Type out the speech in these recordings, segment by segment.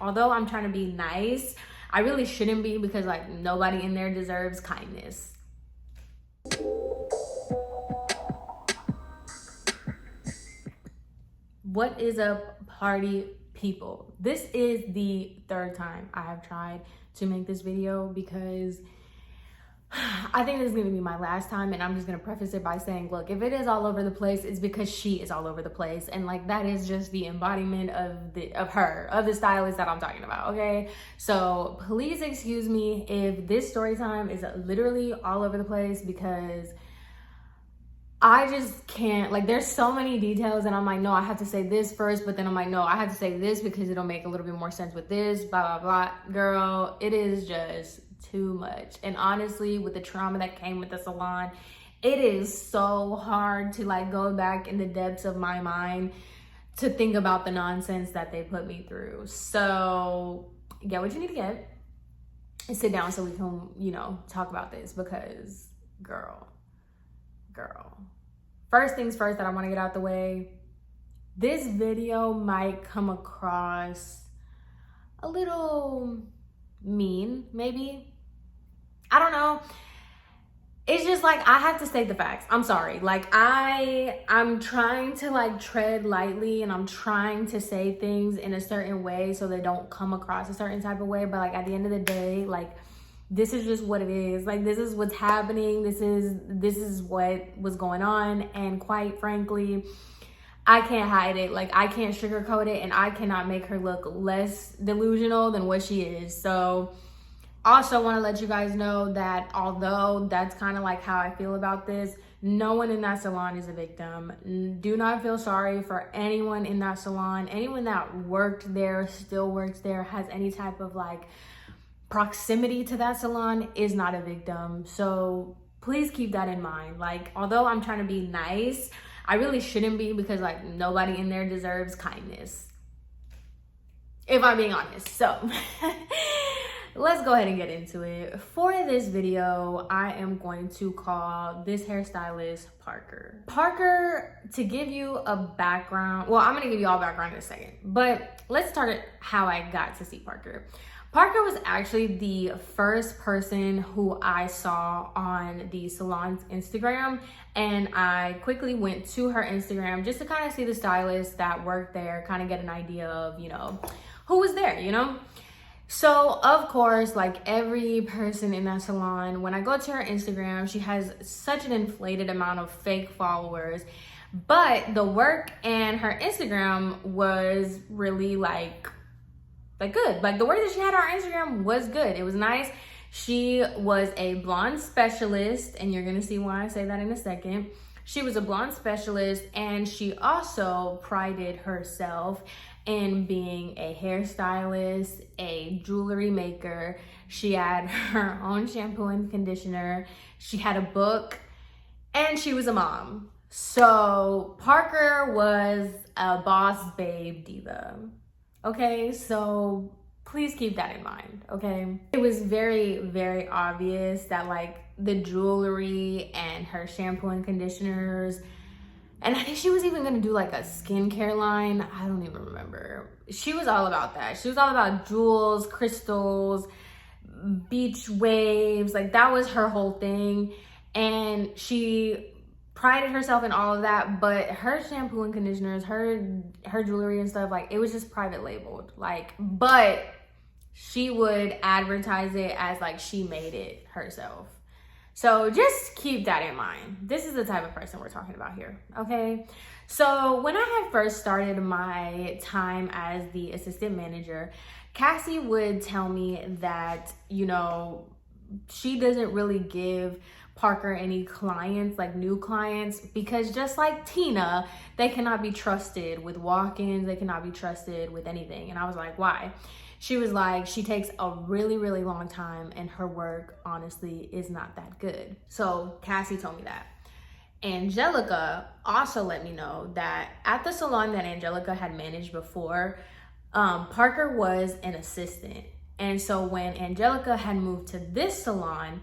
Although I'm trying to be nice, I really shouldn't be, because like nobody in there deserves kindness. What is up, party people? This is the third time I have tried to make this video, because I think this is gonna be my last time, and I'm just gonna preface it by saying, look, if it is all over the place, it's because she is all over the place, and like that is just the embodiment of the stylist that I'm talking about. Okay, so please excuse me if this story time is literally all over the place, because I just can't, like, there's so many details, and I'm like, no, I have to say this first, but then I'm like, no, I have to say this because it'll make a little bit more sense with this, blah, blah, blah. Girl, it is just too much. And honestly, with the trauma that came with the salon, it is so hard to like go back in the depths of my mind to think about the nonsense that they put me through. So get what you need to get and sit down so we can, you know, talk about this, because girl. First things first that I want to get out the way, this video might come across a little mean, maybe. I don't know. It's just like, I have to state the facts. I'm sorry. Like I'm trying to like tread lightly, and I'm trying to say things in a certain way so they don't come across a certain type of way. But like at the end of the day, like this is just what it is. Like this is what's happening. This is what was going on. And quite frankly, I can't hide it. Like I can't sugarcoat it, and I cannot make her look less delusional than what she is. So also want to let you guys know that although that's kind of like how I feel about this, no one in that salon is a victim. Do not feel sorry for anyone in that salon. Anyone that worked there, still works there, has any type of like proximity to that salon is not a victim. So please keep that in mind. Like, although I'm trying to be nice, I really shouldn't be, because like nobody in there deserves kindness, if I'm being honest. So let's go ahead and get into it. For this video, I am going to call this hairstylist Parker. Parker, to give you a background, well, I'm gonna give you all background in a second, but let's start at how I got to see Parker. Parker was actually the first person who I saw on the salon's Instagram, and I quickly went to her Instagram just to kind of see the stylist that worked there, kind of get an idea of, you know, who was there, you know? So of course, like every person in that salon, when I go to her Instagram, she has such an inflated amount of fake followers, but the work and her Instagram was really like good. Like the work that she had on her Instagram was good. It was nice. She was a blonde specialist, and you're gonna see why I say that in a second. She was a blonde specialist, and she also prided herself in being a hairstylist, a jewelry maker. She had her own shampoo and conditioner. She had a book, and she was a mom. So Parker was a boss babe diva. Okay, so please keep that in mind, okay? It was very, very obvious that like the jewelry and her shampoo and conditioners, and I think she was even gonna do like a skincare line. I don't even remember. She was all about that. She was all about jewels, crystals, beach waves. Like that was her whole thing. And she prided herself in all of that, but her shampoo and conditioners, her jewelry and stuff, like it was just private labeled. Like, but she would advertise it as like she made it herself. So just keep that in mind. This is the type of person we're talking about here, okay? So when I had first started my time as the assistant manager, Cassie would tell me that, you know, she doesn't really give Parker any clients, like new clients, because just like Tina, they cannot be trusted with walk-ins, they cannot be trusted with anything. And I was like, why? She was like, she takes a really, really long time, and her work honestly is not that good. So Cassie told me that. Angelica also let me know that at the salon that Angelica had managed before, Parker was an assistant. And so when Angelica had moved to this salon,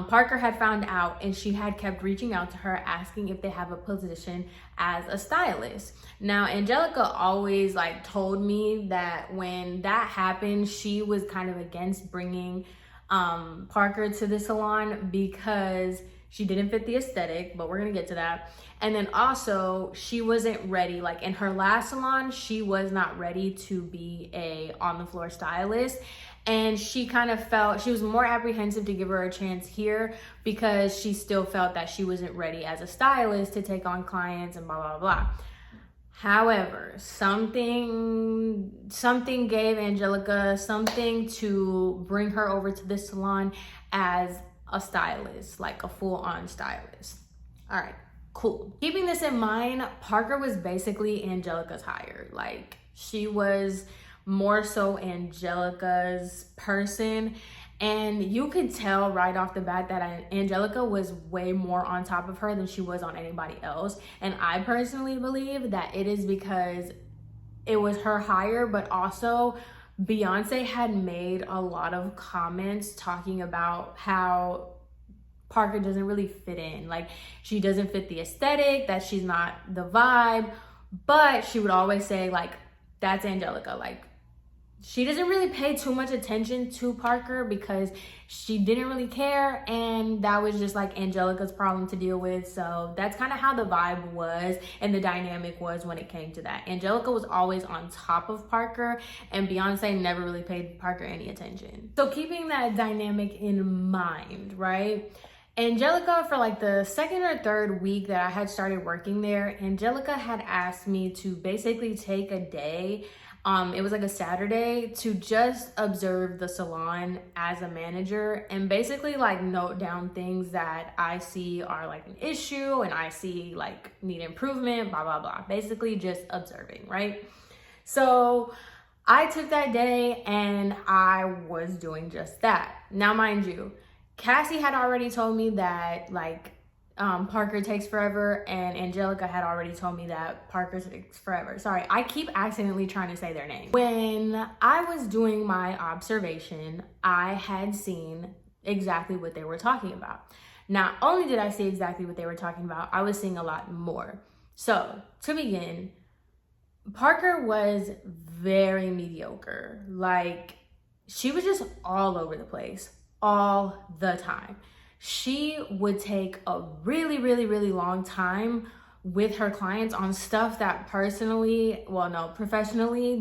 Parker had found out, and she had kept reaching out to her asking if they have a position as a stylist. Now, Angelica always like told me that when that happened, she was kind of against bringing Parker to the salon because she didn't fit the aesthetic, but we're gonna get to that. And then also she wasn't ready, like in her last salon, she was not ready to be a on the floor stylist. And she kind of felt, she was more apprehensive to give her a chance here because she still felt that she wasn't ready as a stylist to take on clients and blah, blah, blah. However, something gave Angelica something to bring her over to this salon as a stylist, like a full-on stylist. All right, cool. Keeping this in mind, Parker was basically Angelica's hire. Like, she was more so Angelica's person, and you could tell right off the bat that Angelica was way more on top of her than she was on anybody else. And I personally believe that it is because it was her hire, but also Beyonce had made a lot of comments talking about how Parker doesn't really fit in. Like, she doesn't fit the aesthetic, that she's not the vibe, but she would always say, like, that's Angelica. Like, she doesn't really pay too much attention to Parker because she didn't really care, and that was just like Angelica's problem to deal with. So that's kind of how the vibe was and the dynamic was when it came to that. Angelica was always on top of Parker, and Beyonce never really paid Parker any attention. So keeping that dynamic in mind, right? Angelica, for like the second or third week that I had started working there, Angelica had asked me to basically take a day, it was like a Saturday, to just observe the salon as a manager and basically like note down things that I see are like an issue and I see like need improvement, blah, blah, blah. Basically just observing, right? So I took that day and I was doing just that. Now, mind you, Cassie had already told me that like Parker takes forever, and Angelica had already told me that Parker takes forever. Sorry, I keep accidentally trying to say their name. When I was doing my observation, I had seen exactly what they were talking about. Not only did I see exactly what they were talking about, I was seeing a lot more. So to begin, Parker was very mediocre. Like, she was just all over the place all the time. She would take a really, really, really long time with her clients on stuff that professionally,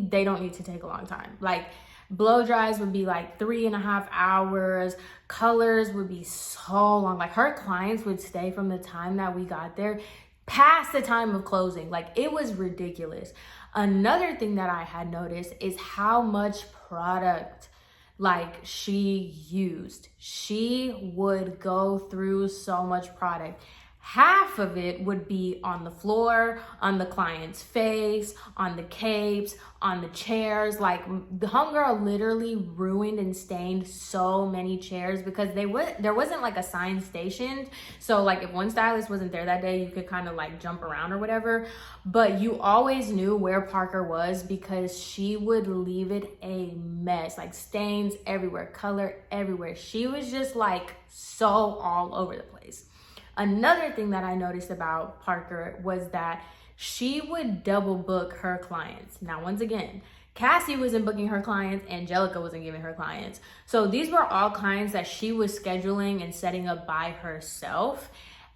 they don't need to take a long time. Like, blow dries would be like 3.5 hours. Colors would be so long. Like, her clients would stay from the time that we got there past the time of closing. Like, it was ridiculous. Another thing that I had noticed is how much product like she used. She would go through so much product. Half of it would be on the floor, on the client's face, on the capes, on the chairs. Like, the homegirl literally ruined and stained so many chairs because there wasn't like a sign stationed. So like, if one stylist wasn't there that day, you could kind of like jump around or whatever. But you always knew where Parker was because she would leave it a mess. Like, stains everywhere, color everywhere. She was just like so all over the place. Another thing that I noticed about Parker was that she would double book her clients. Now, once again, Cassie wasn't booking her clients, Angelica wasn't giving her clients. So these were all clients that she was scheduling and setting up by herself.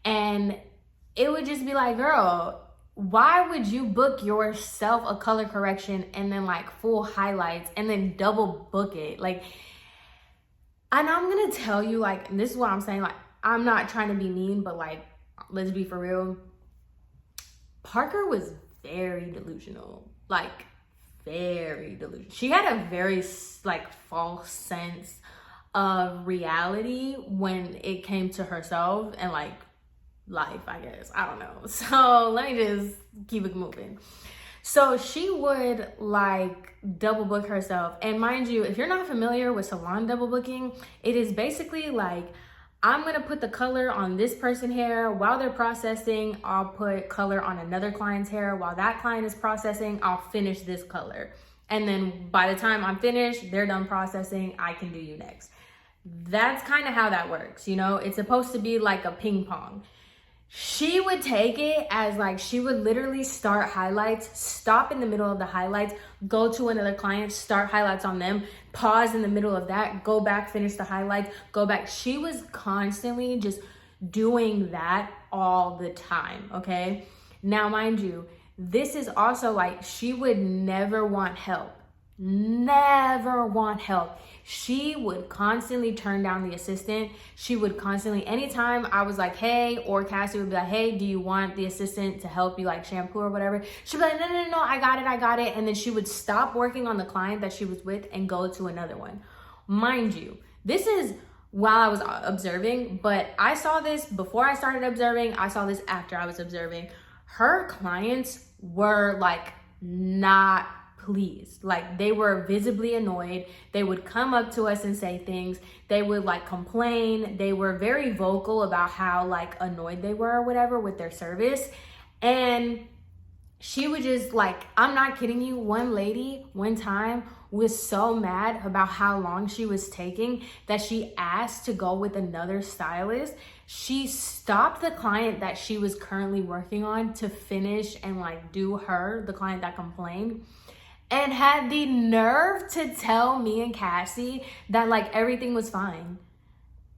And it would just be like, girl, why would you book yourself a color correction and then like full highlights and then double book it? Like, and I'm gonna tell you, like, and this is what I'm saying, like, I'm not trying to be mean, but like, let's be for real. Parker was very delusional, like very delusional. She had a very like false sense of reality when it came to herself and like life, I guess. I don't know. So let me just keep it moving. So she would like double book herself. And mind you, if you're not familiar with salon double booking, it is basically like, I'm gonna put the color on this person's hair while they're processing. I'll put color on another client's hair while that client is processing. I'll finish this color. And then by the time I'm finished, they're done processing, I can do you next. That's kind of how that works, you know? It's supposed to be like a ping pong. She would take it as like, she would literally start highlights, stop in the middle of the highlights, go to another client, start highlights on them, pause in the middle of that, go back, finish the highlights, go back. She was constantly just doing that all the time, okay? Now, mind you, this is also like, she would never want help. Never want help. She would constantly turn down the assistant. She would constantly, anytime I was like, hey, or Cassie would be like, hey, do you want the assistant to help you like shampoo or whatever? She'd be like, no, I got it. And then she would stop working on the client that she was with and go to another one. Mind you, this is while I was observing, but I saw this before I started observing. I saw this after I was observing. Her clients were like not pleased. Like, they were visibly annoyed. They would come up to us and say things. They would like complain. They were very vocal about how like annoyed they were or whatever with their service. And she would just like, I'm not kidding you, one lady one time was so mad about how long she was taking that she asked to go with another stylist. She stopped the client that she was currently working on to finish and like do the client that complained, and had the nerve to tell me and Cassie that like everything was fine.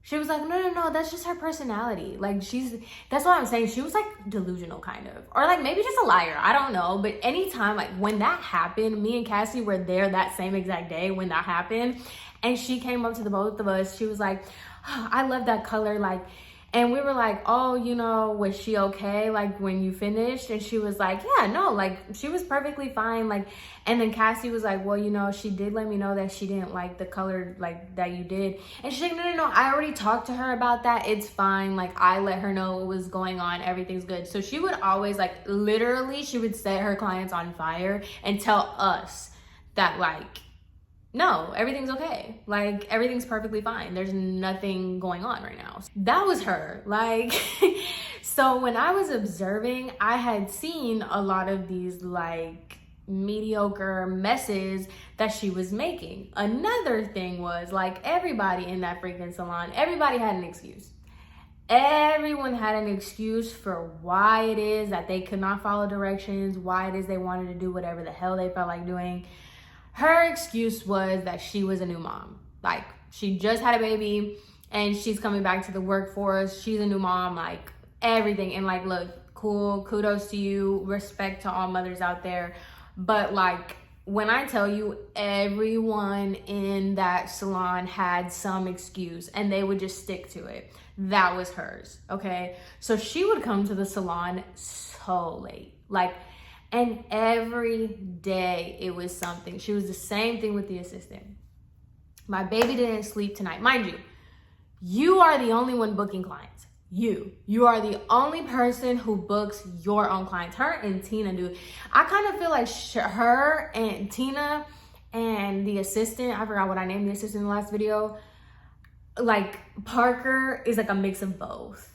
She was like, no, that's just her personality. Like, that's what I'm saying. She was like delusional kind of, or like maybe just a liar. I don't know. But anytime, like when that happened, me and Cassie were there that same exact day when that happened. And she came up to the both of us. She was like, oh, I love that color. Like, and we were like, oh, you know, was she okay? Like when you finished? And she was like, yeah, no, like she was perfectly fine. Like, and then Cassie was like, well, you know, she did let me know that she didn't like the color like that you did. And she's like, no, I already talked to her about that. It's fine. Like, I let her know what was going on. Everything's good. So she would always like, literally, she would set her clients on fire and tell us that like, no, everything's okay. Like, everything's perfectly fine. There's nothing going on right now. That was her. Like, so when I was observing, I had seen a lot of these like mediocre messes that she was making. Another thing was like, everybody in that freaking salon, everybody had an excuse. Everyone had an excuse for why it is that they could not follow directions, why it is they wanted to do whatever the hell they felt like doing. Her excuse was that she was a new mom. Like, she just had a baby and she's coming back to the workforce. She's a new mom, like everything. And like, look, cool, kudos to you, respect to all mothers out there. But like, when I tell you, everyone in that salon had some excuse and they would just stick to it. That was hers, okay? So she would come to the salon so late. Like, and every day it was something. She was the same thing with the assistant. My baby didn't sleep tonight. Mind you, you are the only one booking clients. You are the only person who books your own clients. Her and Tina do. I kind of feel like her and Tina and the assistant, I forgot what I named the assistant in the last video, like Parker is like a mix of both.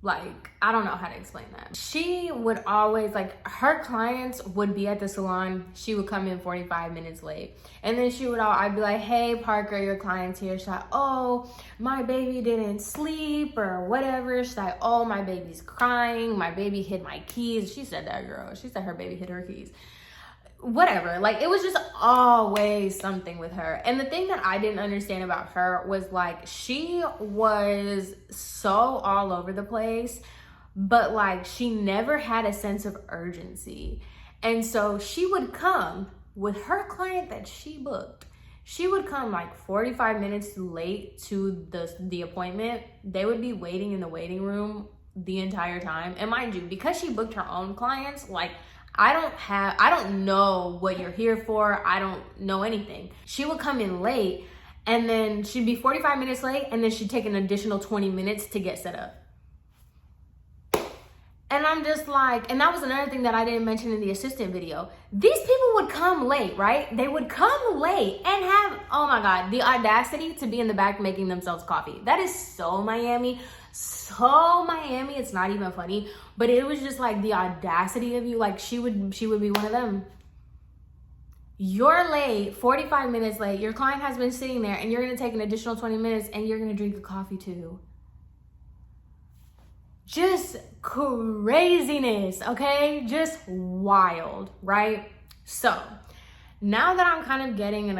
Like, I don't know how to explain that. She would always, like, her clients would be at the salon. She would come in 45 minutes late. And then I'd be like, hey, Parker, your client's here. She's like, oh, my baby didn't sleep or whatever. She's like, oh, my baby's crying. My baby hid my keys. She said that, girl. She said her baby hid her keys. Whatever. Like, it was just always something with her. And the thing that I didn't understand about her was like, she was so all over the place, but like, she never had a sense of urgency. And so she would come with her client that she booked. She would come like 45 minutes late to the appointment. They would be waiting in the waiting room the entire time. And mind you, because she booked her own clients, like, I don't know what you're here for. I don't know anything. She would come in late and then she'd be 45 minutes late and then she'd take an additional 20 minutes to get set up. And I'm just like, and that was another thing that I didn't mention in the assistant video. These people would come late, right? They would come late and have, oh my God, the audacity to be in the back making themselves coffee. That is so Miami. So Miami, it's not even funny, but it was just like the audacity of you. Like, she would be one of them. You're late, 45 minutes late. Your client has been sitting there and you're gonna take an additional 20 minutes and you're gonna drink the coffee too. Just craziness, okay? Just wild, right? So now that I'm kind of getting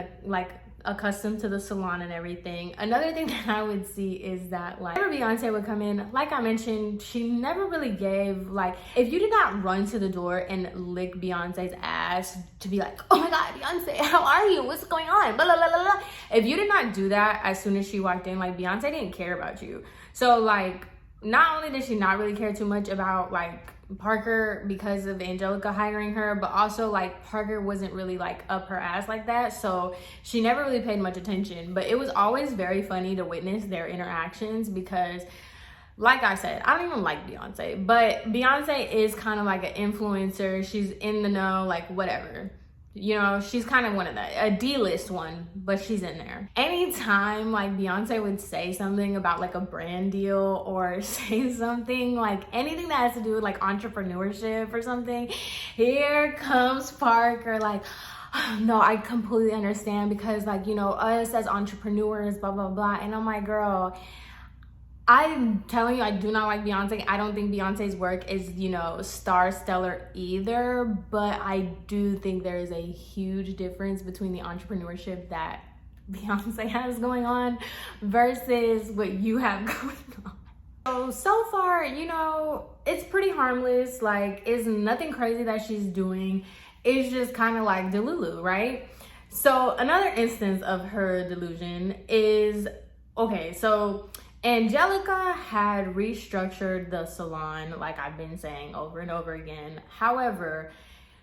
accustomed to the salon and everything, another thing that I would see is that like whenever Beyonce would come in, like I mentioned, she never really gave, like, if you did not run to the door and lick Beyonce's ass to be like, oh my God, Beyonce, how are you? What's going on? Blah, blah, blah, blah, blah. If you did not do that as soon as she walked in, like Beyonce didn't care about you. So like, not only did she not really care too much about like Parker because of Angelica hiring her, but also like Parker wasn't really like up her ass like that, so she never really paid much attention. But it was always very funny to witness their interactions because, like I said, I don't even like Beyonce, but Beyonce is kind of like an influencer. She's in the know, like whatever. You know, she's kind of one of a D-list one, but she's in there. Anytime like Beyonce would say something about like a brand deal or say something like anything that has to do with like entrepreneurship or something, here comes Parker like, oh, no, I completely understand because like, you know, us as entrepreneurs, blah, blah, blah. And I'm like, girl, I'm telling you, I do not like Beyonce. I don't think Beyonce's work is, you know, stellar either, but I do think there is a huge difference between the entrepreneurship that Beyonce has going on versus what you have going on. So far, you know, it's pretty harmless. Like, it's nothing crazy that she's doing. It's just kind of like Delulu, right? So another instance of her delusion is, okay, so Angelica had restructured the salon, like I've been saying over and over again. However,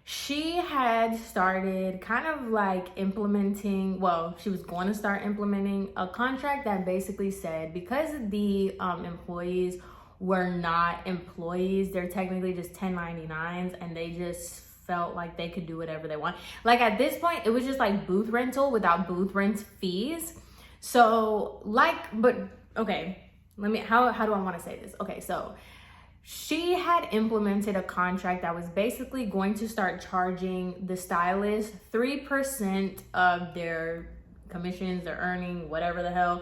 she had started kind of like implementing, well, she was going to start implementing a contract that basically said because the employees were not employees, they're technically just 1099s, and they just felt like they could do whatever they want. Like at this point, it was just like booth rental without booth rent fees. So like, but okay, how do I want to say this? Okay, so she had implemented a contract that was basically going to start charging the stylist 3% of their commissions, their earning, whatever the hell.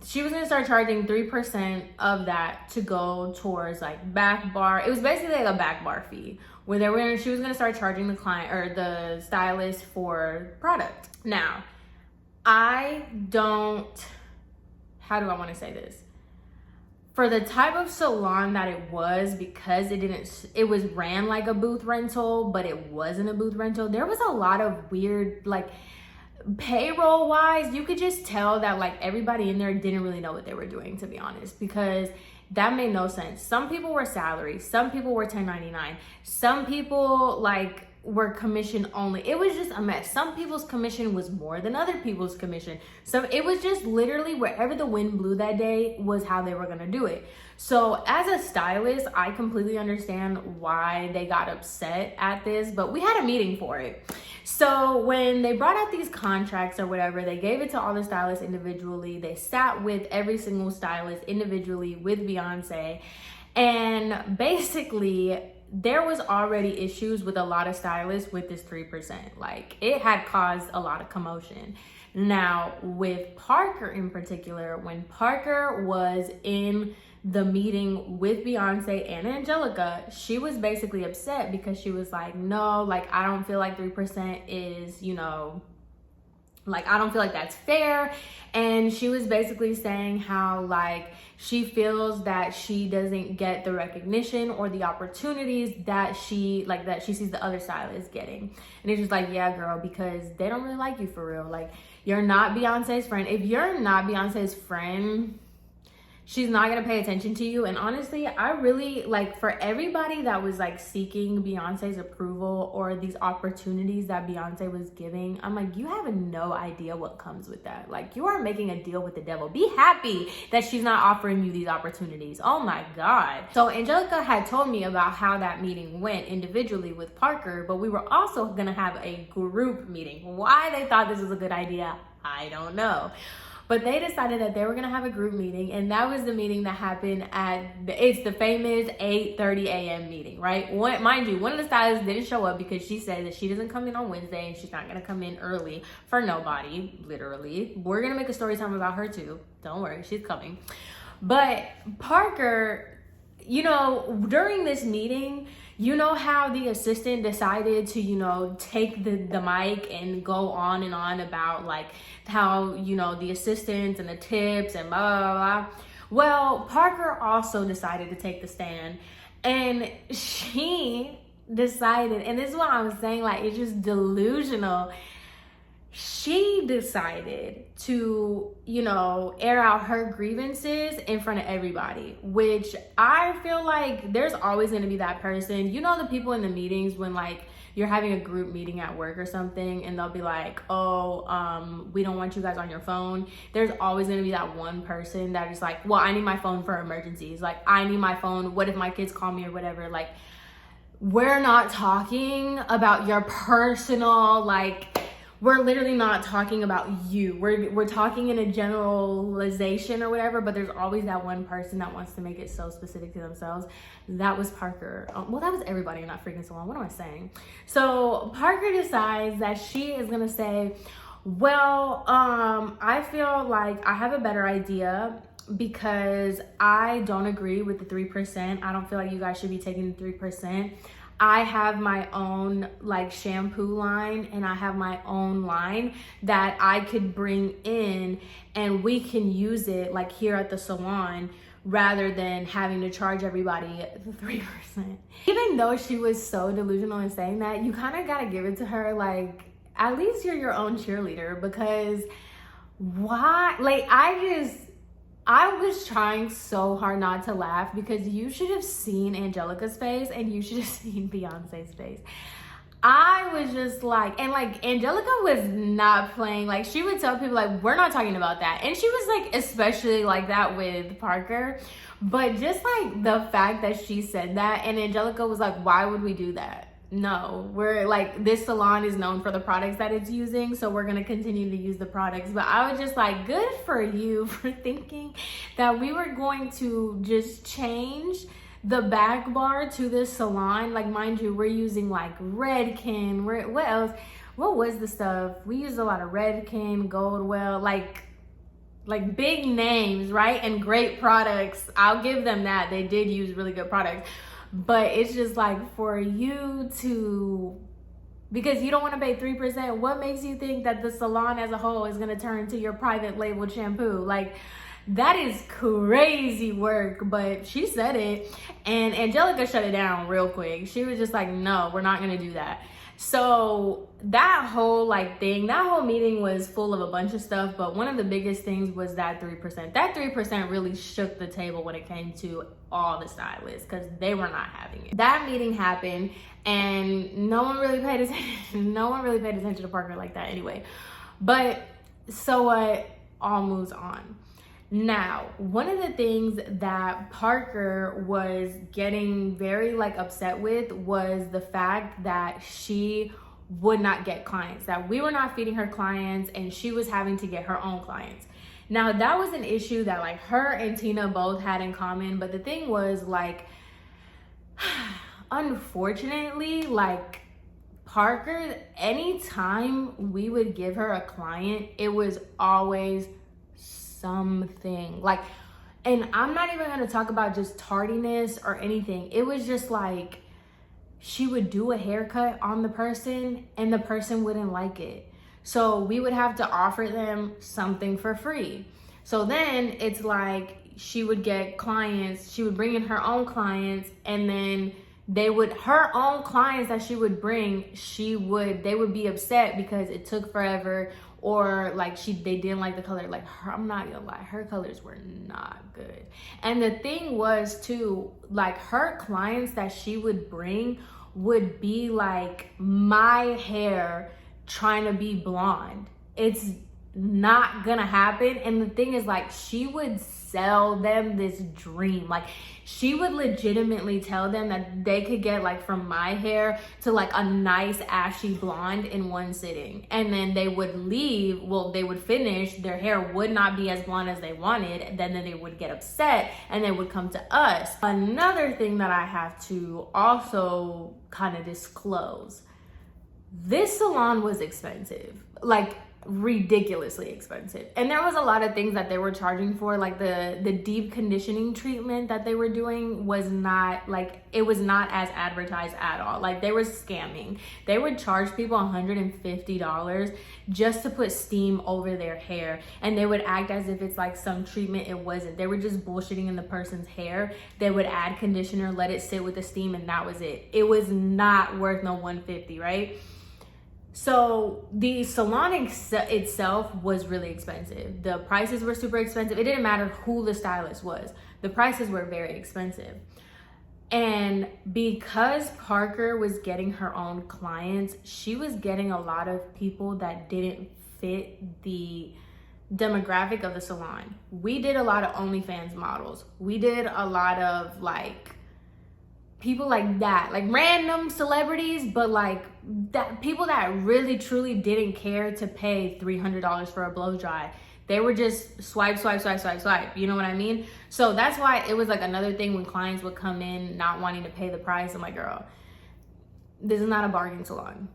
She was going to start charging 3% of that to go towards like back bar. It was basically like a back bar fee where she was going to start charging the client or the stylist for product. Now, how do I want to say this? For the type of salon that it was, because it was ran like a booth rental, but it wasn't a booth rental, there was a lot of weird, like payroll wise, you could just tell that like everybody in there didn't really know what they were doing, to be honest, because that made no sense. Some people were salary, some people were 1099, some people like were commission only. It was just a mess. Some people's commission was more than other people's commission. So it was just literally wherever the wind blew that day was how they were gonna do it. So as a stylist, I completely understand why they got upset at this, but we had a meeting for it. So when they brought out these contracts or whatever, they gave it to all the stylists individually. They sat with every single stylist individually with Beyonce, and basically there was already issues with a lot of stylists with this 3%. Like, it had caused a lot of commotion. Now, with Parker in particular, when Parker was in the meeting with Beyonce and Angelica, she was basically upset because she was like, no, like, I don't feel like 3% is, you know, like, I don't feel like that's fair. And she was basically saying how, like, she feels that she doesn't get the recognition or the opportunities that she sees the other stylists getting. And it's just like, yeah, girl, because they don't really like you for real. Like, you're not Beyonce's friend. If you're not Beyonce's friend, she's not gonna pay attention to you. And honestly, I really, like, for everybody that was like seeking Beyonce's approval or these opportunities that Beyonce was giving, I'm like, you have no idea what comes with that. Like, you are making a deal with the devil. Be happy that she's not offering you these opportunities. Oh my God. So Angelica had told me about how that meeting went individually with Parker, but we were also gonna have a group meeting. Why they thought this was a good idea, I don't know. But they decided that they were gonna have a group meeting, and that was the meeting that happened it's the famous 8:30 a.m. meeting, right? Mind you, one of the stylists didn't show up because she said that she doesn't come in on Wednesday and she's not gonna come in early for nobody, literally. We're gonna make a story time about her too. Don't worry, she's coming. But Parker, you know, during this meeting, you know how the assistant decided to, you know, take the mic and go on and on about like how, you know, the assistants and the tips and blah, blah, blah. Well, Parker also decided to take the stand, and she decided, and this is what I'm saying, like, it's just delusional. She decided to, you know, air out her grievances in front of everybody, which I feel like there's always going to be that person. You know, the people in the meetings when like you're having a group meeting at work or something, and they'll be like, oh, we don't want you guys on your phone. There's always going to be that one person that is like, well, I need my phone for emergencies. Like, I need my phone. What if my kids call me or whatever? Like, we're not talking about your personal, like, we're literally not talking about you. We're talking in a generalization or whatever, but there's always that one person that wants to make it so specific to themselves. That was Parker. Well, that was everybody in that freaking salon. What am I saying? So Parker decides that she is gonna say, well, I feel like I have a better idea because I don't agree with the 3%. I don't feel like you guys should be taking the 3%. I have my own like shampoo line, and I have my own line that I could bring in, and we can use it like here at the salon rather than having to charge everybody 3%. Even though she was so delusional in saying that, you kind of got to give it to her. Like, at least you're your own cheerleader, because why? Like, I was trying so hard not to laugh, because you should have seen Angelica's face and you should have seen Beyonce's face. I was just like, and like Angelica was not playing. Like, she would tell people like, we're not talking about that. And she was like, especially like that with Parker. But just like the fact that she said that, and Angelica was like, why would we do that? No, we're like, this salon is known for the products that it's using, so we're gonna continue to use the products. But I was just like, good for you for thinking that we were going to just change the back bar to this salon. Like, mind you, we're using like Redken, what else? What was the stuff? We used a lot of Redken, Goldwell, like big names, right? And great products. I'll give them that. They did use really good products. But it's just like, for you to, because you don't want to pay 3%, what makes you think that the salon as a whole is going to turn to your private label shampoo? Like, that is crazy work. But she said it, and Angelica shut it down real quick. She was just like, no, we're not going to do that. So that whole like thing, that whole meeting was full of a bunch of stuff, but one of the biggest things was that 3%. That 3% really shook the table when it came to all the stylists, because they were not having it. That meeting happened, and no one really paid attention. No one really paid attention to Parker like that anyway. But so what? All moves on. Now, one of the things that Parker was getting very like upset with was the fact that she would not get clients, that we were not feeding her clients, and she was having to get her own clients. Now, that was an issue that like her and Tina both had in common, but the thing was like, unfortunately, like Parker, anytime we would give her a client, it was always something like, and I'm not even going to talk about just tardiness or anything. It was just like, she would do a haircut on the person and the person wouldn't like it, so we would have to offer them something for free. So then it's like, she would get clients, she would bring in her own clients, and then her own clients that she would bring, they would be upset because it took forever, or like they didn't like the color. Like, I'm not gonna lie, her colors were not good. And the thing was too, like, her clients that she would bring would be like my hair trying to be blonde. It's not gonna happen. And the thing is, like, she would sell them this dream. Like, she would legitimately tell them that they could get, like, from my hair to like a nice ashy blonde in one sitting, and then they would leave. Well, they would finish, their hair would not be as blonde as they wanted, and then they would get upset and they would come to us. Another thing that I have to also kind of disclose, this salon was expensive, like ridiculously expensive. And there was a lot of things that they were charging for, like the deep conditioning treatment that they were doing was not, like, it was not as advertised at all. Like, they were scamming. They would charge people $150 just to put steam over their hair, and they would act as if it's like some treatment. It wasn't. They were just bullshitting in the person's hair. They would add conditioner, let it sit with the steam, and that was it. It was not worth no $150, right? So the salon itself was really expensive. The prices were super expensive. It didn't matter who the stylist was. The prices were very expensive. And because Parker was getting her own clients, she was getting a lot of people that didn't fit the demographic of the salon. We did a lot of OnlyFans models. We did a lot of like people like that, like random celebrities, but like that people that really truly didn't care to pay $300 for a blow dry. They were just swipe, swipe, swipe, swipe, swipe. You know what I mean? So that's why it was like another thing when clients would come in not wanting to pay the price. I'm like, girl, this is not a bargain salon.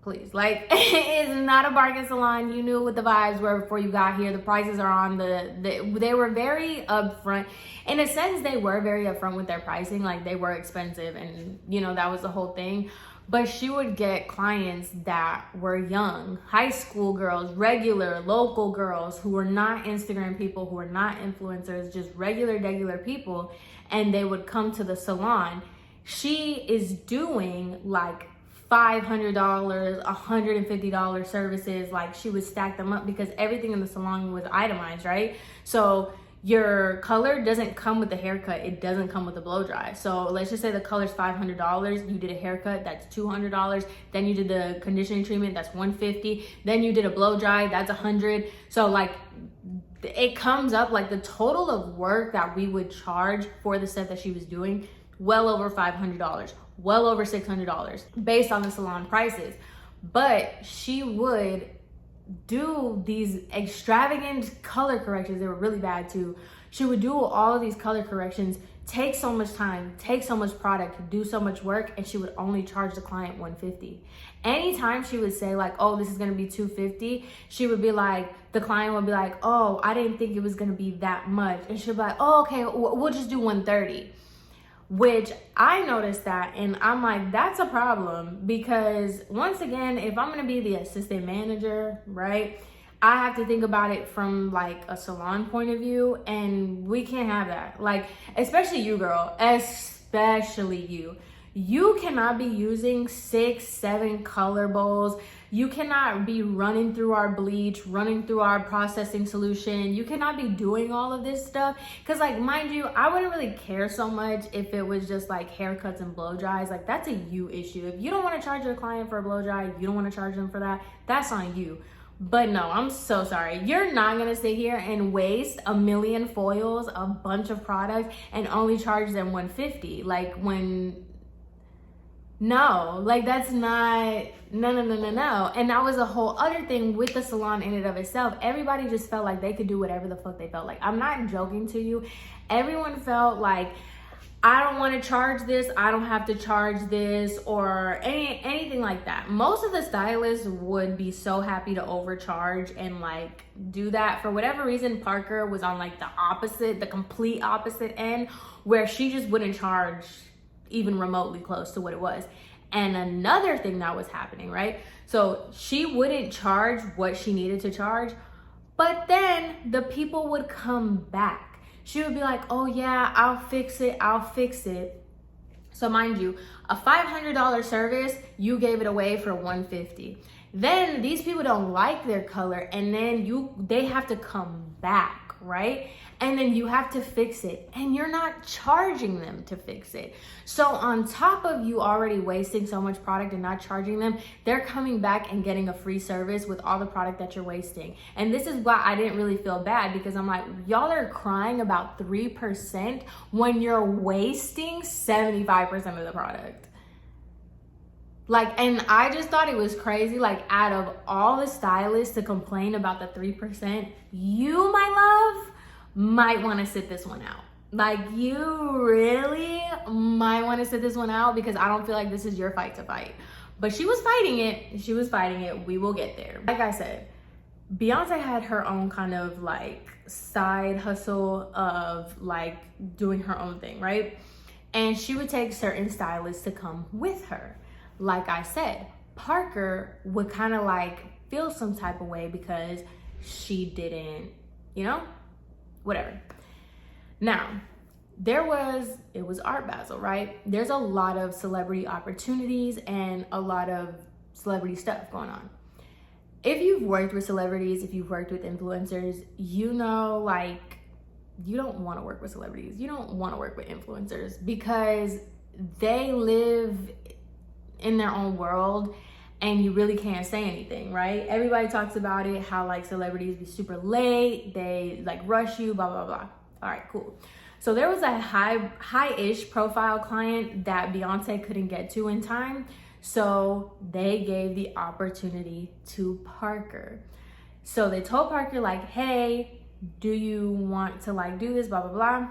Please, like, it's not a bargain salon. You knew what the vibes were before you got here. The prices are on they were very upfront. In a sense, they were very upfront with their pricing. Like, they were expensive, and you know, that was the whole thing. But she would get clients that were young, high school girls, regular, local girls who were not Instagram people, who were not influencers, just regular people. And they would come to the salon. She is doing like $500, $150 services. Like, she would stack them up because everything in the salon was itemized, right? So your color doesn't come with the haircut. It doesn't come with the blow dry. So let's just say the color's $500. You did a haircut, that's $200. Then you did the conditioning treatment, that's $150. Then you did a blow dry, that's $100. So like, it comes up like the total of work that we would charge for the stuff that she was doing, well over $500, well over $600 based on the salon prices. But she would do these extravagant color corrections. They were really bad too. She would do all of these color corrections, take so much time, take so much product, do so much work, and she would only charge the client $150. Anytime she would say like, oh, this is gonna be $250, she would be like, the client would be like, oh, I didn't think it was gonna be that much. And she'd be like, oh, okay, we'll just do $130. Which I noticed that, and I'm like, that's a problem, because once again, if I'm gonna be the assistant manager, right, I have to think about it from like a salon point of view, and we can't have that. Like, especially you, girl, especially you cannot be using 6, 7 color bowls. You cannot be running through our bleach, running through our processing solution. You cannot be doing all of this stuff. Because, like, mind you, I wouldn't really care so much if it was just like haircuts and blow dries. Like, that's a you issue. If you don't want to charge your client for a blow dry, you don't want to charge them for that, that's on you. But no, I'm so sorry. You're not going to sit here and waste a million foils, a bunch of products, and only charge them $150. Like, when... No, like, that's not, no. And that was a whole other thing with the salon in and of itself. Everybody just felt like they could do whatever the fuck they felt like. I'm not joking to you. Everyone felt like, I don't want to charge this, I don't have to charge this, or anything like that. Most of the stylists would be so happy to overcharge and like do that. For whatever reason, Parker was on like the complete opposite end, where she just wouldn't charge even remotely close to what it was. And another thing that was happening, right? So she wouldn't charge what she needed to charge, but then the people would come back. She would be like, oh yeah, I'll fix it. So mind you, a $500 service, you gave it away for $150. Then these people don't like their color, and then they have to come back, right? And then you have to fix it, and you're not charging them to fix it. So on top of you already wasting so much product and not charging them, they're coming back and getting a free service with all the product that you're wasting. And this is why I didn't really feel bad, because I'm like, y'all are crying about 3% when you're wasting 75% of the product. Like, and I just thought it was crazy. Like, out of all the stylists to complain about the 3%, you, my love, might want to sit this one out. Like, you really might want to sit this one out, because I don't feel like this is your fight to fight. But she was fighting it. She was fighting it. We will get there. Like I said, Beyonce had her own kind of like side hustle of like doing her own thing, right? And she would take certain stylists to come with her. Like I said, Parker would kind of like feel some type of way because she didn't, you know, whatever. Now, it was Art Basel, right? There's a lot of celebrity opportunities and a lot of celebrity stuff going on. If you've worked with celebrities, if you've worked with influencers, you know, like, you don't want to work with celebrities. You don't want to work with influencers because they live in their own world and you really can't say anything, right? Everybody talks about it, how like celebrities be super late, they like rush you, blah, blah, blah. All right, cool. So there was a high-ish profile client that Beyonce couldn't get to in time. So they gave the opportunity to Parker. So they told Parker like, hey, do you want to like do this, blah, blah, blah.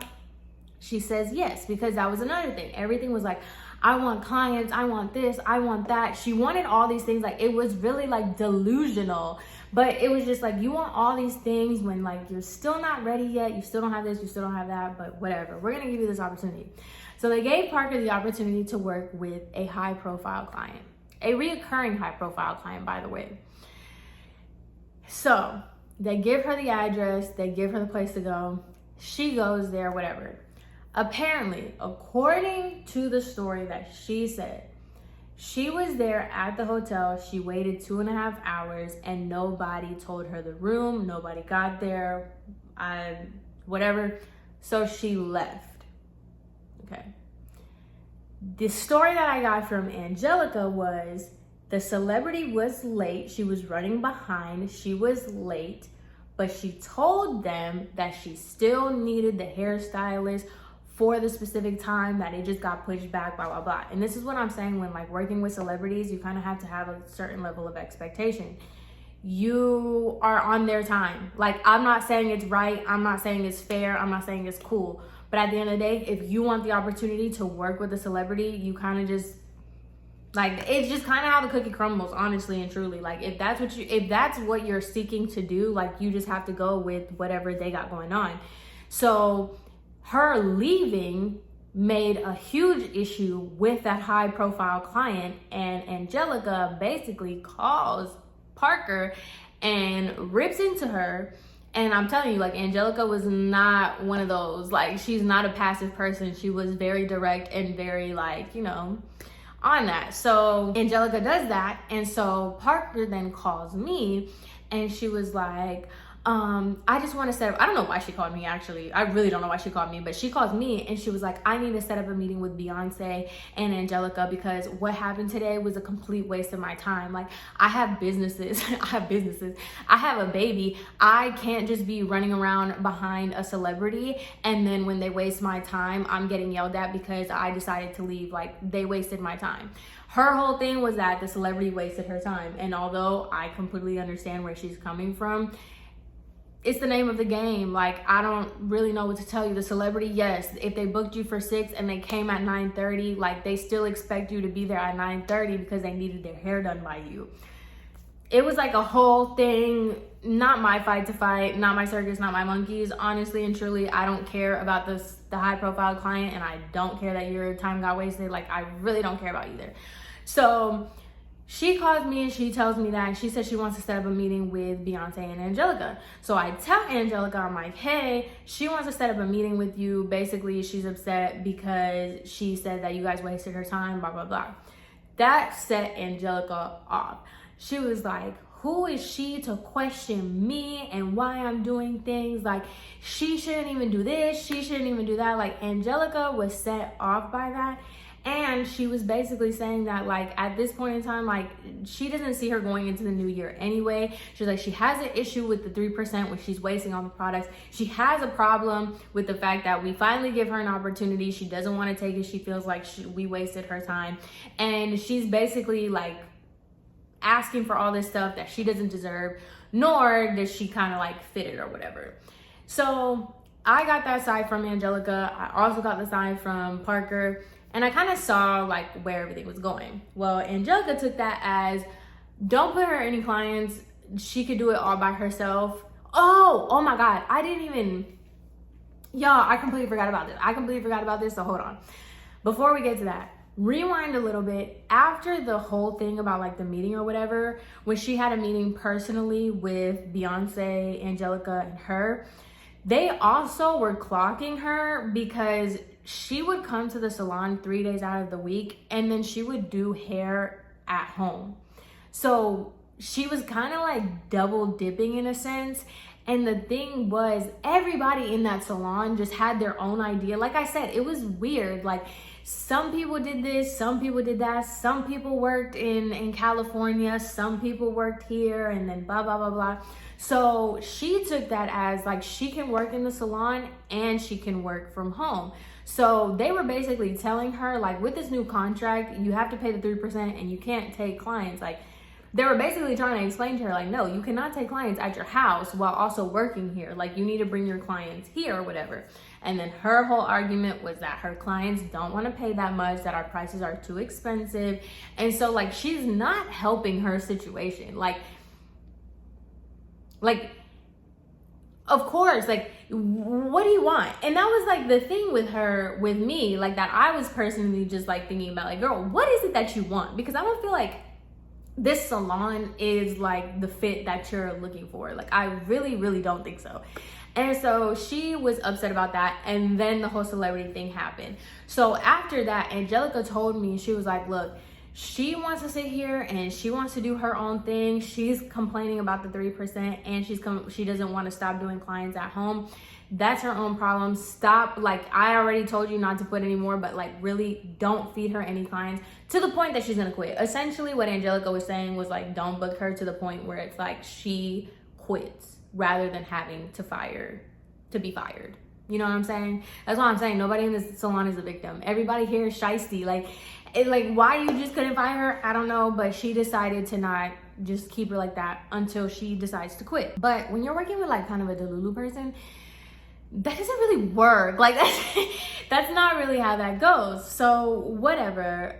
She says yes, because that was another thing. Everything was like, I want clients, I want this, I want that. She wanted all these things. Like, it was really like delusional, but it was just like, you want all these things when like you're still not ready yet. You still don't have this, you still don't have that, but whatever. We're gonna give you this opportunity. So they gave Parker the opportunity to work with a high profile client, a reoccurring high profile client, by the way. So they give her the address, they give her the place to go. She goes there, whatever. Apparently, according to the story that she said, she was there at the hotel. She waited 2.5 hours and nobody told her the room. Nobody got there, whatever. So she left. Okay. The story that I got from Angelica was the celebrity was late. She was running behind. She was late, but she told them that she still needed the hairstylist for the specific time, that it just got pushed back, blah, blah, blah. And this is what I'm saying, when like working with celebrities, you kind of have to have a certain level of expectation. You are on their time. Like, I'm not saying it's right. I'm not saying it's fair. I'm not saying it's cool. But at the end of the day, if you want the opportunity to work with a celebrity, you kind of just, like, it's just kind of how the cookie crumbles, honestly and truly. Like, if that's what you're seeking to do, like, you just have to go with whatever they got going on. So her leaving made a huge issue with that high profile client, and Angelica basically calls Parker and rips into her. And I'm telling you, like, Angelica was not one of those, like, she's not a passive person. She was very direct and very, like, you know, on that. So Angelica does that, and so Parker then calls me and she was like, I just want to set up, I don't know why she called me, actually. I really don't know why she called me, but she called me and she was like, I need to set up a meeting with Beyonce and Angelica because what happened today was a complete waste of my time. Like, I have businesses, I have a baby. I can't just be running around behind a celebrity and then when they waste my time, I'm getting yelled at because I decided to leave. Like, they wasted my time. Her whole thing was that the celebrity wasted her time. And although I completely understand where she's coming from, it's the name of the game. Like, I don't really know what to tell you. The celebrity, yes, if they booked you for 6 and they came at 9:30, like, they still expect you to be there at 9:30 because they needed their hair done by you. It was like a whole thing. Not my fight to fight, not my circus, not my monkeys. Honestly and truly, I don't care about the high profile client, and I don't care that your time got wasted. Like, I really don't care about either. So she calls me and she tells me that she said she wants to set up a meeting with Beyonce and Angelica. So I tell Angelica, I'm like, hey, she wants to set up a meeting with you. Basically, she's upset because she said that you guys wasted her time, blah, blah, blah. That set Angelica off. She was like, who is she to question me and why I'm doing things? Like, she shouldn't even do this, she shouldn't even do that. Like, Angelica was set off by that. And she was basically saying that, like, at this point in time, like, she doesn't see her going into the new year anyway. She's like, she has an issue with the 3% when she's wasting all the products. She has a problem with the fact that we finally give her an opportunity. She doesn't want to take it. She feels like we wasted her time. And she's basically, like, asking for all this stuff that she doesn't deserve, nor does she kind of, like, fit it or whatever. So I got that side from Angelica. I also got the side from Parker. And I kind of saw, like, where everything was going. Well, Angelica took that as, don't put her any clients. She could do it all by herself. Oh my God. Y'all, I completely forgot about this. So hold on. Before we get to that, rewind a little bit. After the whole thing about, like, the meeting or whatever, when she had a meeting personally with Beyonce, Angelica, and her, they also were clocking her because she would come to the salon 3 days out of the week, and then she would do hair at home. So she was kind of like double dipping in a sense. And the thing was, everybody in that salon just had their own idea. Like I said, it was weird. Like, some people did this, some people did that, some people worked in California, some people worked here, and then blah, blah, blah, blah. So she took that as, like, she can work in the salon and she can work from home. So they were basically telling her, like, with this new contract, you have to pay the 3% and you can't take clients. Like, they were basically trying to explain to her, like, no, you cannot take clients at your house while also working here. Like, you need to bring your clients here or whatever. And then her whole argument was that her clients don't want to pay that much, that our prices are too expensive. And so, like, she's not helping her situation. Like, of course, like, what do you want? And that was, like, the thing with me, like, that I was personally just, like, thinking about, like, girl, what is it that you want? Because I don't feel like this salon is, like, the fit that you're looking for. Like, I really, really don't think so. And so she was upset about that. And then the whole celebrity thing happened. So after that, Angelica told me, she was like, look, she wants to sit here and she wants to do her own thing. She's complaining about the 3% and she doesn't want to stop doing clients at home. That's her own problem. Stop. Like, I already told you not to put any more, but, like, really don't feed her any clients to the point that she's going to quit. Essentially what Angelica was saying was, like, don't book her to the point where it's like she quits rather than having to be fired. You know what I'm saying? That's what I'm saying. Nobody in this salon is a victim. Everybody here is shiesty. Like, why you just couldn't fire her, I don't know, but she decided to not just keep her like that until she decides to quit. But when you're working with, like, kind of a Delulu person, that doesn't really work. Like, that's not really how that goes. So whatever.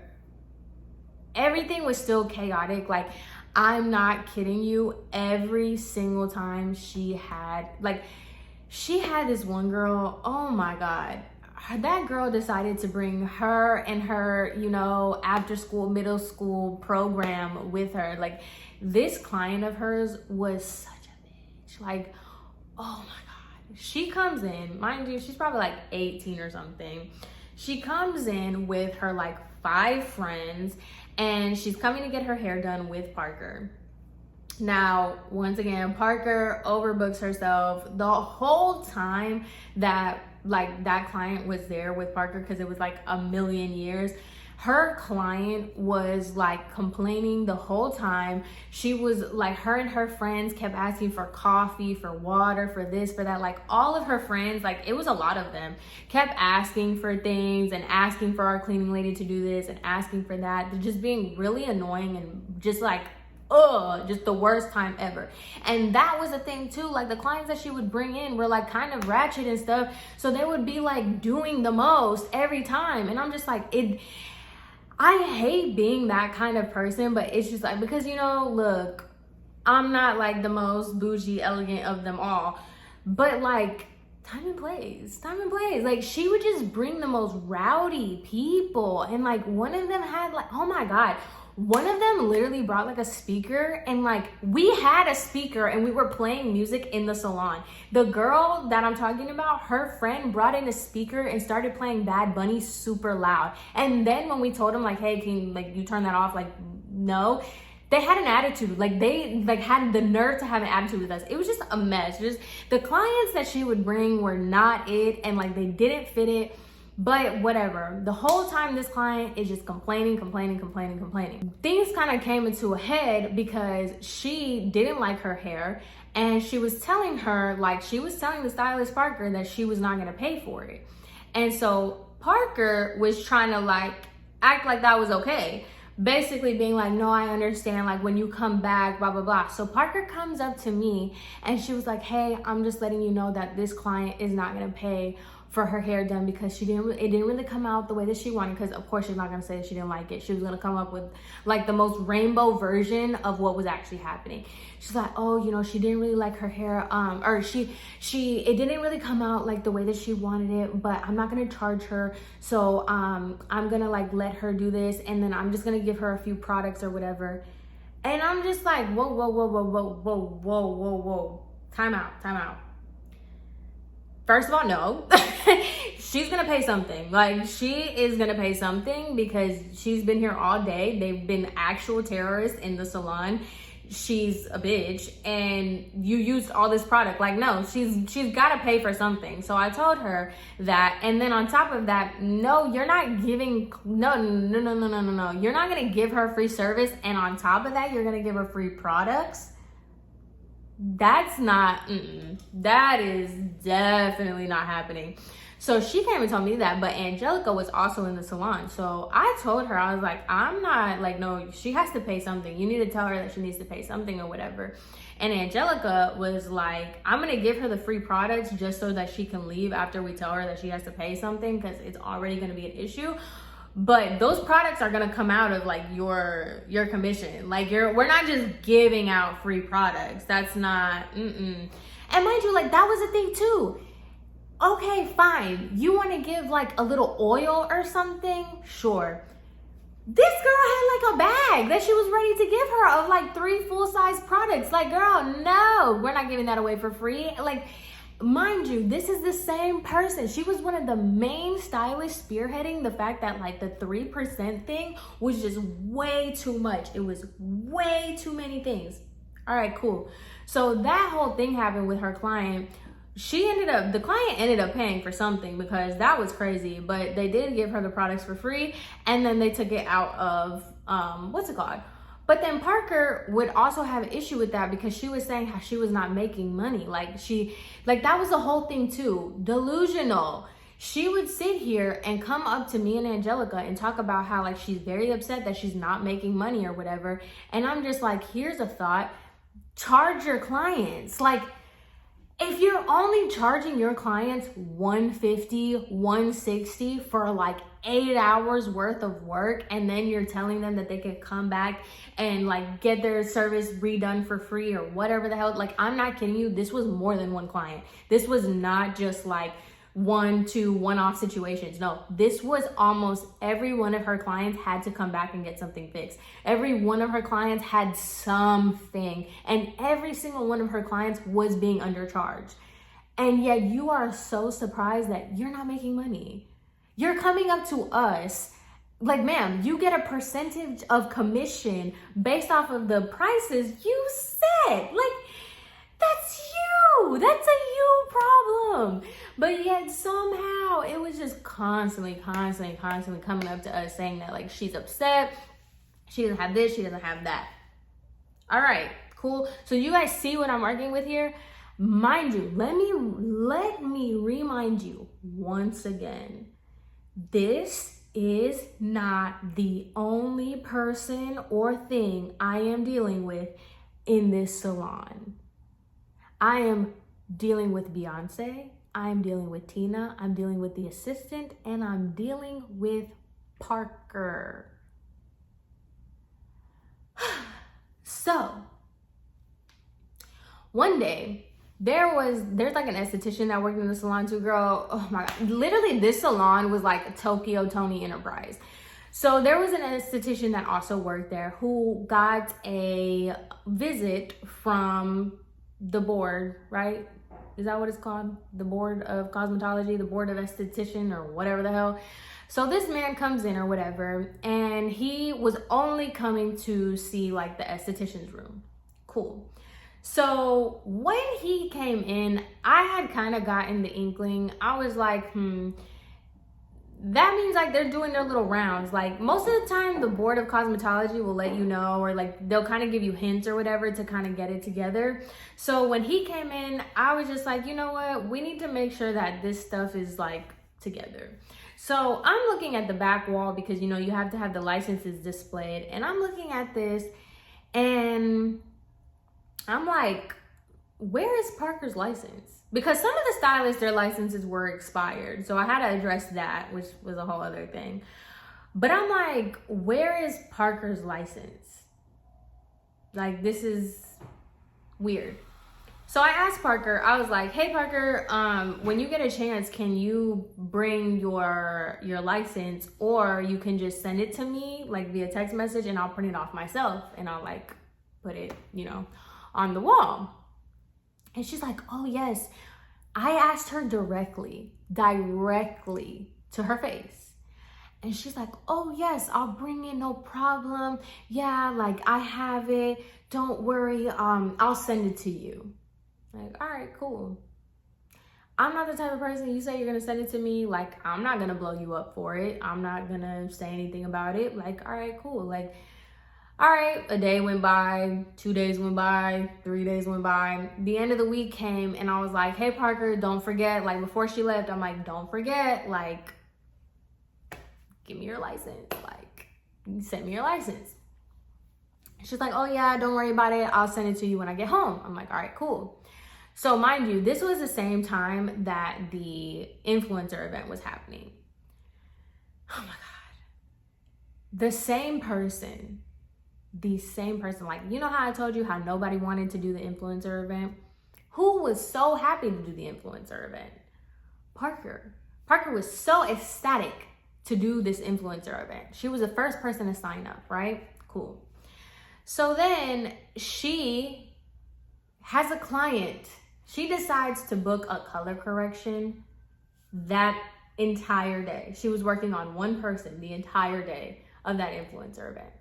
Everything was still chaotic. Like, I'm not kidding you. Every single time she had this one girl, oh my God. That girl decided to bring her and her, you know, after school, middle school program with her. Like, this client of hers was such a bitch. Like, oh my God. She comes in, mind you, she's probably like 18 or something. She comes in with her, like, 5 friends, and she's coming to get her hair done with Parker. Now, once again, Parker overbooks herself the whole time that, like, that client was there with Parker, because it was like a million years. Her client was, like, complaining the whole time. She was like, her and her friends kept asking for coffee, for water, for this, for that. Like, all of her friends, like, it was a lot of them, kept asking for things and asking for our cleaning lady to do this and asking for that. Just being really annoying and just, like, just the worst time ever. And that was the thing too, like, the clients that she would bring in were, like, kind of ratchet and stuff, so they would be, like, doing the most every time. And I'm just like, I hate being that kind of person, but it's just like, because, you know, look, I'm not, like, the most bougie, elegant of them all, but, like, time and place. Like, she would just bring the most rowdy people. And, like, one of them had, like, oh my God, one of them literally brought, like, a speaker, and, like, we had a speaker and we were playing music in the salon. The girl that I'm talking about, her friend brought in a speaker and started playing Bad Bunny super loud. And then when we told them, like, hey, can, like, you turn that off? Like, no. they had an attitude. Like they like had the nerve to have an attitude with us. It was just a mess. Just the clients that she would bring were not it, and like they didn't fit it. But whatever. The whole time this client is just complaining. Things kind of came into a head because she didn't like her hair, and she was telling her, like she was telling the stylist Parker that she was not gonna pay for it. And so Parker was trying to like act like that was okay. Basically being like, no, I understand, like when you come back, blah, blah, blah. So Parker comes up to me and she was like, hey, I'm just letting you know that this client is not gonna pay for her hair done because it didn't really come out the way that she wanted, because of course she's not gonna say that she didn't like it. She was gonna come up with like the most rainbow version of what was actually happening. She's like, oh, you know, she didn't really like her hair, or it didn't really come out like the way that she wanted it, but I'm not gonna charge her, so I'm gonna like let her do this, and then I'm just gonna give her a few products or whatever. And I'm just like, whoa, time out. First of all, no. She's gonna pay something. Like, she is gonna pay something because she's been here all day. They've been actual terrorists in the salon. She's a bitch, and you used all this product. Like, no, she's gotta pay for something. So I told her that, and then on top of that, no, you're not giving, no. You're not gonna give her free service, and on top of that, you're gonna give her free products. That's not, that is definitely not happening. So she came and told me that, but Angelica was also in the salon. So I told her, I was like, I'm not like, no, she has to pay something. You need to tell her that she needs to pay something or whatever. And Angelica was like, I'm gonna give her the free products just so that she can leave after we tell her that she has to pay something, because it's already gonna be an issue. But those products are gonna come out of like your commission. Like we're not just giving out free products. That's not, And mind you, like that was a thing too. Okay, fine. You wanna give like a little oil or something? Sure. This girl had like a bag that she was ready to give her of like 3 full-size products. Like, girl, no, we're not giving that away for free. Like, mind you, this is the same person. She was one of the main stylists spearheading the fact that like the 3% thing was just way too much. It was way too many things. All right, cool. So that whole thing happened with her client. The client ended up paying for something because that was crazy, but they did give her the products for free, and then they took it out of, what's it called? But then Parker would also have an issue with that because she was saying how she was not making money. Like that was the whole thing too. Delusional. She would sit here and come up to me and Angelica and talk about how like she's very upset that she's not making money or whatever. And I'm just like, here's a thought. Charge your clients. Like, if you're only charging your clients $150, $160 for like 8 hours worth of work, and then you're telling them that they can come back and like get their service redone for free or whatever the hell, like, I'm not kidding you, this was more than one client. This was not just like 1-2 one-off situations. No, this was almost every one of her clients had to come back and get something fixed. Every one of her clients had something, and every single one of her clients was being undercharged. And yet you are so surprised that you're not making money. You're coming up to us like, ma'am, you get a percentage of commission based off of the prices you set. Like, that's you. That's a you problem. But yet somehow it was just constantly coming up to us saying that like she's upset, she doesn't have this, she doesn't have that. All right, cool. So you guys see what I'm working with here? Mind you, let me remind you once again, this is not the only person or thing I am dealing with in this salon. I am dealing with Beyonce, I'm dealing with Tina, I'm dealing with the assistant, and I'm dealing with Parker. So, one day, there's like an esthetician that worked in the salon too, girl. Oh my God. Literally, this salon was like Tokyo Tony Enterprise. So there was an esthetician that also worked there who got a visit from the board, right? Is that what it's called? The board of cosmetology, the board of esthetician, or whatever the hell. So this man comes in or whatever, and he was only coming to see like the esthetician's room. Cool. So when he came in, I had kind of gotten the inkling. I was like, that means like they're doing their little rounds. Like most of the time the board of cosmetology will let you know, or like they'll kind of give you hints or whatever to kind of get it together. So when he came in, I was just like, you know what, we need to make sure that this stuff is like together. So I'm looking at the back wall because, you know, you have to have the licenses displayed, and I'm looking at this and I'm like, where is Parker's license? Because some of the stylists, their licenses were expired. So I had to address that, which was a whole other thing. But I'm like, where is Parker's license? Like, this is weird. So I asked Parker, I was like, hey Parker, when you get a chance, can you bring your license, or you can just send it to me like via text message, and I'll print it off myself and I'll like put it, you know, on the wall. And she's like, oh yes. I asked her directly to her face. And she's like, oh yes, I'll bring it, no problem. Yeah, like I have it, don't worry, I'll send it to you. Like, all right, cool. I'm not the type of person, you say you're gonna send it to me, like I'm not gonna blow you up for it. I'm not gonna say anything about it. Like, all right, cool. Like, all right, a day went by, 2 days went by, 3 days went by. The end of the week came and I was like, hey Parker, don't forget, like before she left, I'm like, don't forget, like, give me your license, like, send me your license. She's like, oh yeah, don't worry about it. I'll send it to you when I get home. I'm like, all right, cool. So mind you, this was the same time that the influencer event was happening. Oh my God. The same person, like, you know how I told you how nobody wanted to do the influencer event? Who was so happy to do the influencer event? Parker. Parker was so ecstatic to do this influencer event. She was the first person to sign up, right? Cool. So then she has a client. She decides to book a color correction that entire day. She was working on one person the entire day of that influencer event.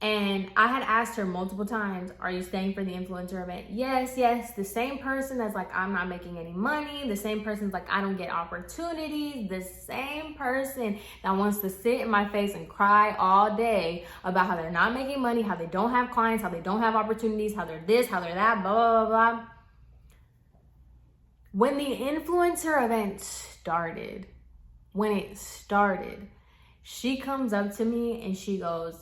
And I had asked her multiple times, are you staying for the influencer event? Yes, yes. The same person that's like, I'm not making any money. The same person's like, I don't get opportunities. The same person that wants to sit in my face and cry all day about how they're not making money, how they don't have clients, how they don't have opportunities, how they're this, how they're that, blah, blah, blah, blah. When the influencer event started, she comes up to me and she goes,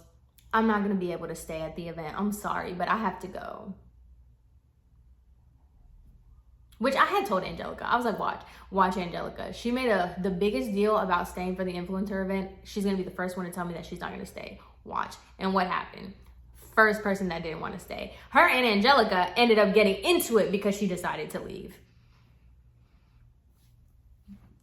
I'm not gonna be able to stay at the event. I'm sorry, but I have to go. Which I had told Angelica. I was like, watch Angelica. She made the biggest deal about staying for the influencer event. She's gonna be the first one to tell me that she's not gonna stay. Watch. And what happened? First person that didn't want to stay. Her and Angelica ended up getting into it because she decided to leave.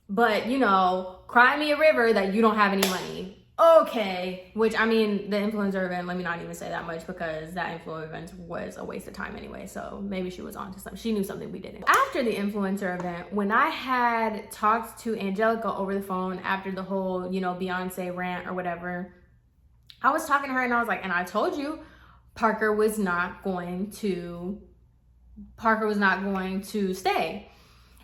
But, you know, cry me a river that you don't have any money. Okay, which I mean, the influencer event, let me not even say that much because that influencer event was a waste of time anyway. So maybe she was on to something. She knew something we didn't. After the influencer event, when I had talked to Angelica over the phone after the whole, you know, Beyonce rant or whatever, I was talking to her and I was like, and I told you Parker was not going to stay.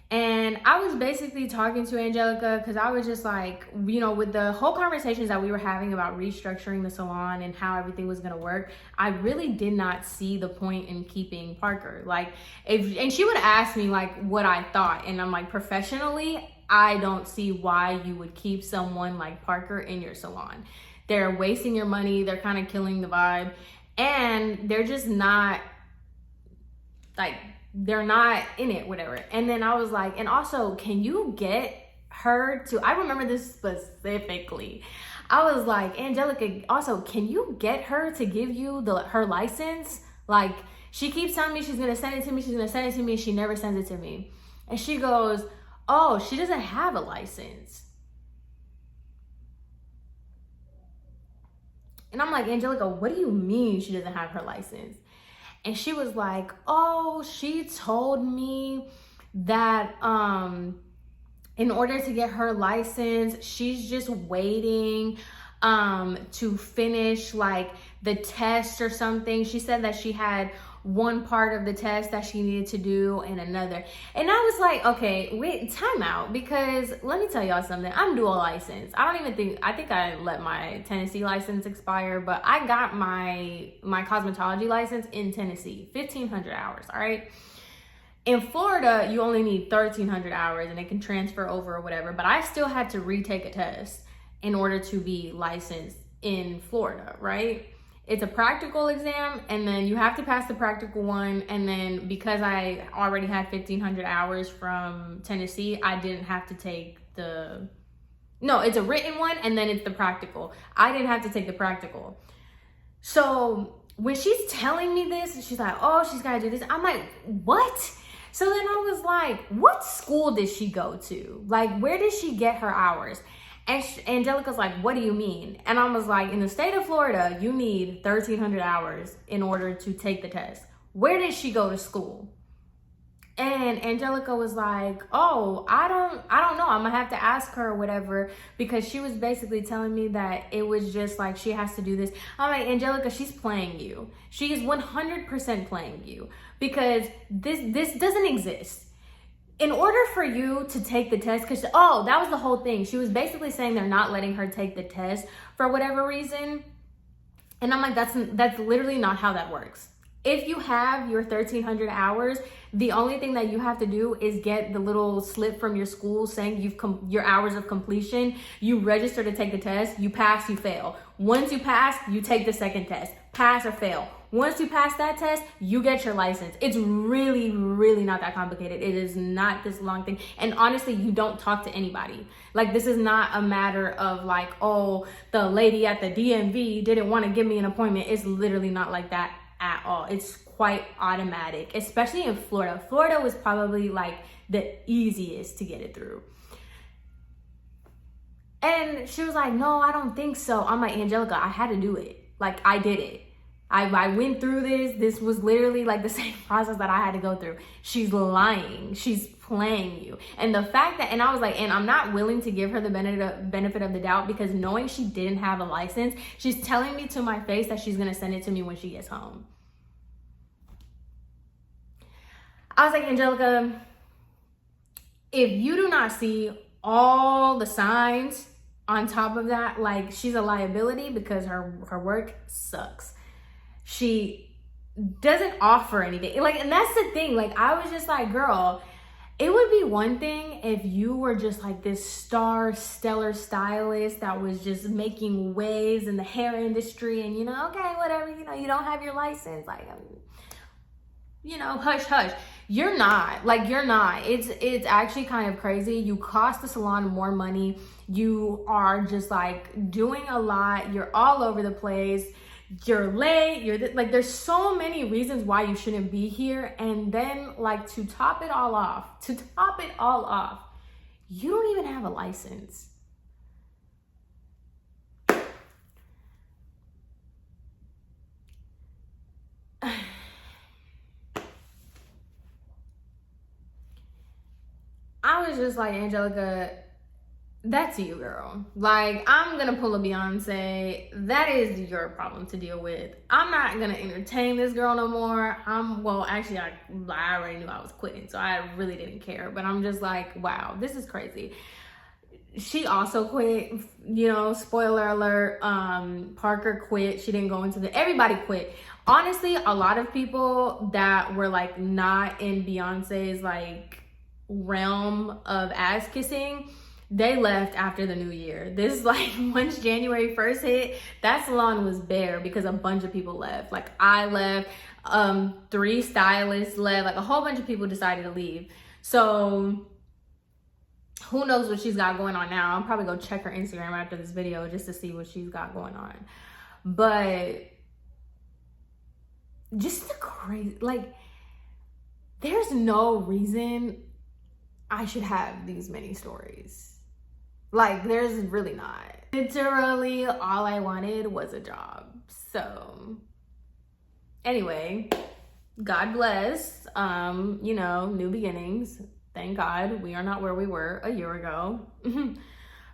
And I was basically talking to Angelica because I was just like, you know, with the whole conversations that we were having about restructuring the salon and how everything was going to work, I really did not see the point in keeping Parker. Like, and she would ask me like what I thought. And I'm like, professionally, I don't see why you would keep someone like Parker in your salon. They're wasting your money. They're kind of killing the vibe. And they're just not like, they're not in it, whatever. And then I was like, and also, can you get her to, I remember this specifically. I was like, Angelica, also, can you get her to give you her license? Like, she keeps telling me she's gonna send it to me, and she never sends it to me. And she goes, oh, she doesn't have a license. And I'm like, Angelica, what do you mean she doesn't have her license? And she was like, oh, she told me that in order to get her license, she's just waiting to finish like the test or something. She said that she had one part of the test that she needed to do and another. And I was like, okay, wait, time out, because let me tell y'all something. I'm dual license. I think I let my Tennessee license expire, but I got my cosmetology license in Tennessee, 1,500 hours, all right? In Florida, you only need 1,300 hours and it can transfer over or whatever, but I still had to retake a test in order to be licensed in Florida, right? It's a practical exam, and then you have to pass the practical one, and then because I already had 1,500 hours from Tennessee, I didn't have to take it's a written one, and then it's the practical. I didn't have to take the practical. So when she's telling me this, she's like, oh, she's gotta do this. I'm like, what? So then I was like, what school did she go to? Like, where did she get her hours? And Angelica's like, what do you mean? And I was like, in the state of Florida, you need 1,300 hours in order to take the test. Where did she go to school? And Angelica was like, oh, I don't know. I'm gonna have to ask her or whatever, because she was basically telling me that it was just like, she has to do this. I'm like, Angelica, she's playing you. She is 100% playing you, because this doesn't exist. In order for you to take the test, because, oh, that was the whole thing. She was basically saying they're not letting her take the test for whatever reason. And I'm like, that's literally not how that works. If you have your 1,300 hours, the only thing that you have to do is get the little slip from your school saying your hours of completion. You register to take the test, you pass, you fail. Once you pass, you take the second test, pass or fail. Once you pass that test, you get your license. It's really, really not that complicated. It is not this long thing. And honestly, you don't talk to anybody. Like, this is not a matter of like, oh, the lady at the DMV didn't want to give me an appointment. It's literally not like that at all. It's quite automatic, especially in Florida. Florida was probably like the easiest to get it through. And she was like, no, I don't think so. I'm like, Angelica, I had to do it. Like, I did it. I went through this. This was literally like the same process that I had to go through. She's lying. She's playing you. And the fact that, and I was like, and I'm not willing to give her the benefit of the doubt, because knowing she didn't have a license, she's telling me to my face that she's going to send it to me when she gets home. I was like, Angelica, if you do not see all the signs on top of that, like, she's a liability because her work sucks. She doesn't offer anything. Like, and that's the thing. Like, I was just like, girl, it would be one thing if you were just like this stellar stylist that was just making waves in the hair industry, and, okay, whatever, you don't have your license, like, hush, hush. You're not. It's actually kind of crazy. You cost the salon more money. You are just like doing a lot. You're all over the place. You're late. There's so many reasons why you shouldn't be here. And then, like, to top it all off, you don't even have a license. I was just like, Angelica, that's you, girl. Like, I'm gonna pull a Beyonce. That is your problem to deal with. I'm not gonna entertain this girl no more. Actually, I already knew I was quitting, so I really didn't care. But I'm just like, wow, this is crazy. She also quit, spoiler alert. Parker quit. She didn't go into everybody quit. Honestly, a lot of people that were like not in Beyonce's like realm of ass kissing, they left after the new year. This, like, once January 1st hit, that salon was bare because a bunch of people left. Like, I left, 3 stylists left, like a whole bunch of people decided to leave. So who knows what she's got going on now. I'll probably go check her Instagram after this video just to see what she's got going on. But just the crazy, like, there's no reason I should have these many stories. Like, there's really not. Literally, all I wanted was a job. So, anyway, God bless. You know, new beginnings. Thank God we are not where we were a year ago.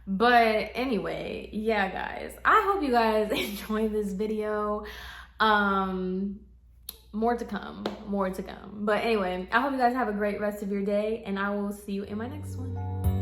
But anyway, yeah, guys, I hope you guys enjoy this video. More to come, more to come. But anyway, I hope you guys have a great rest of your day, and I will see you in my next one.